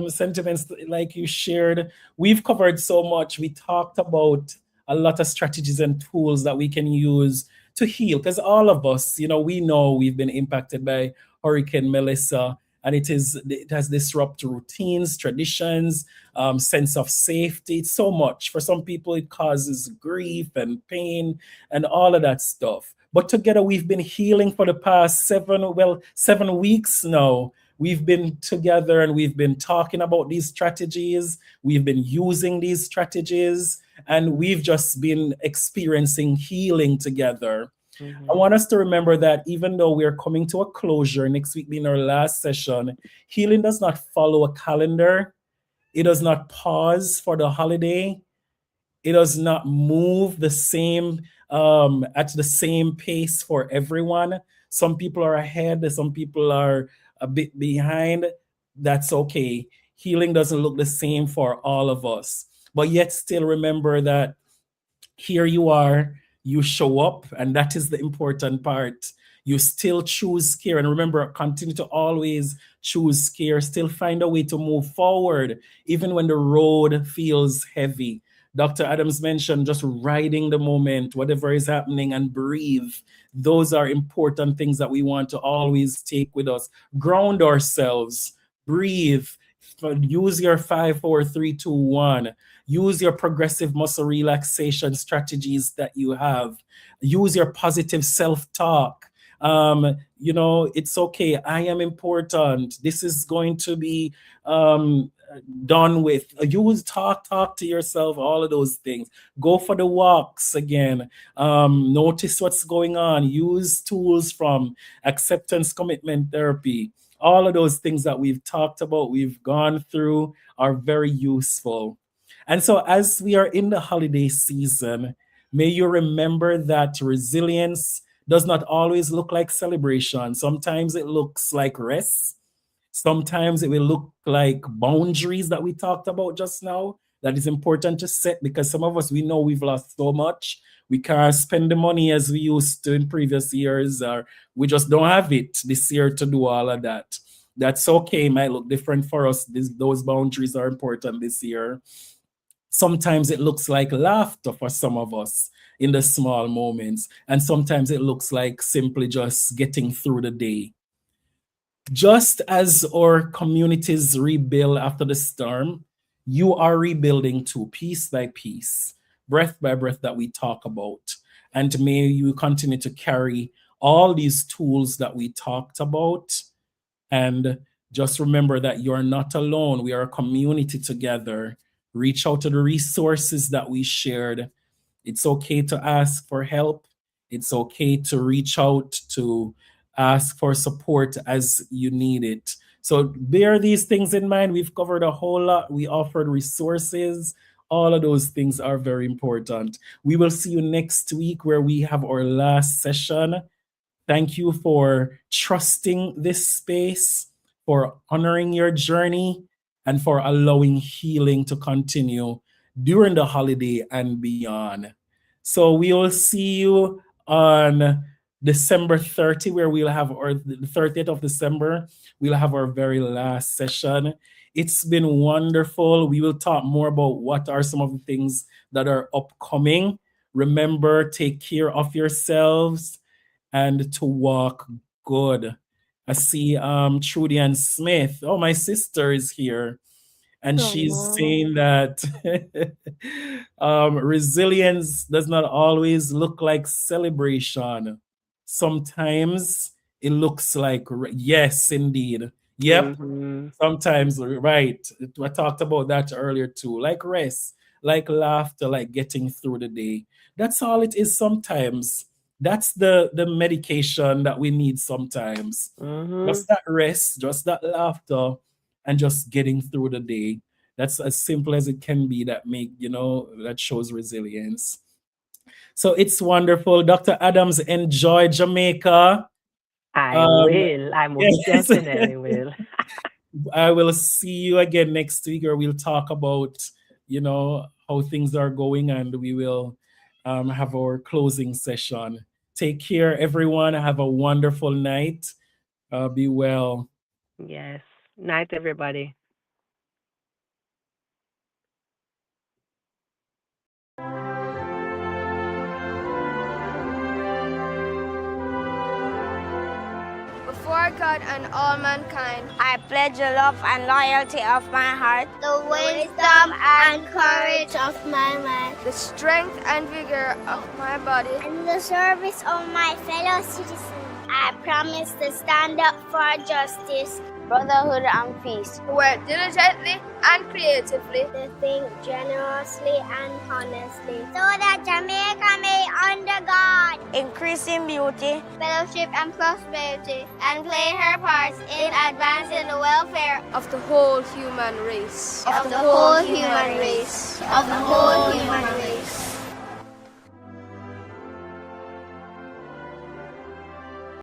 sentiments like you shared. We've covered so much. We talked about a lot of strategies and tools that we can use to heal, because all of us, we know we've been impacted by Hurricane Melissa, and it has disrupted routines, traditions, sense of safety. It's so much. For some people, it causes grief and pain and all of that stuff. But together we've been healing for the past 7 weeks now. We've been together and we've been talking about these strategies. We've been using these strategies, and we've just been experiencing healing together. I Mm-hmm. want us to remember that even though we're coming to a closure, next week being our last session, healing does not follow a calendar. It does not pause for the holiday. It does not move the same at the same pace for everyone. Some people are ahead, some people are a bit behind. That's okay. Healing doesn't look the same for all of us. But yet still remember that here you are, you show up, and that is the important part. you still choose care. And remember, continue to always choose care, still find a way to move forward, even when the road feels heavy. Dr. Adams mentioned just riding the moment, whatever is happening, and breathe. Those are important things that we want to always take with us. Ground ourselves, breathe, use your 5, 4, 3, 2, 1. Use your progressive muscle relaxation strategies that you have. Use your positive self-talk. It's okay. I am important. This is going to be done with. Use talk to yourself, all of those things. Go for the walks again. Notice what's going on. Use tools from acceptance commitment therapy. All of those things that we've talked about, we've gone through, are very useful. And so as we are in the holiday season, may you remember that resilience does not always look like celebration. Sometimes it looks like rest. Sometimes it will look like boundaries that we talked about just now. That is important to set, because some of us, we know we've lost so much. We can't spend the money as we used to in previous years, or we just don't have it this year to do all of that. That's okay. It might look different for us. Those boundaries are important this year. Sometimes it looks like laughter for some of us in the small moments. And sometimes it looks like simply just getting through the day. Just as our communities rebuild after the storm, you are rebuilding too, piece by piece, breath by breath, that we talk about. And may you continue to carry all these tools that we talked about. And just remember that you're not alone. We are a community together. Reach out to the resources that we shared. It's okay to ask for help. It's okay to reach out to ask for support as you need it. So bear these things in mind. We've covered a whole lot. We offered resources. All of those things are very important. We will see you next week, where we have our last session. Thank you for trusting this space, for honoring your journey, and for allowing healing to continue during the holiday and beyond. So we will see you on December 30, where we'll have the 30th of December, we'll have our very last session. It's been wonderful. We will talk more about what are some of the things that are upcoming. Remember, take care of yourselves and to walk good. I see Trudy and Smith. Oh, my sister is here. And she's saying that resilience does not always look like celebration. Sometimes it looks like, yes, indeed. Yep. Mm-hmm. Sometimes, right. I talked about that earlier too. Like rest, like laughter, like getting through the day. That's all it is sometimes. That's the medication that we need sometimes. Mm-hmm. Just that rest, just that laughter, and just getting through the day. That's as simple as it can be. That shows resilience. So it's wonderful. Dr. Adams, enjoy Jamaica. I will. I most yes. definitely will. I will see you again next week, or we'll talk about, how things are going, and we will have our closing session. Take care, everyone. Have a wonderful night. Be well. Yes. Night, everybody. Before God and all mankind, I pledge the love and loyalty of my heart, The wisdom and courage of my mind, the strength and vigor of my body, and the service of my fellow citizens. I promise to stand up for justice, brotherhood, and peace. to work diligently and creatively, to think generously and honestly, so that Jamaica may under God, increase in beauty, fellowship and prosperity, and play her parts in advancing the welfare of the whole human race. of the whole human race.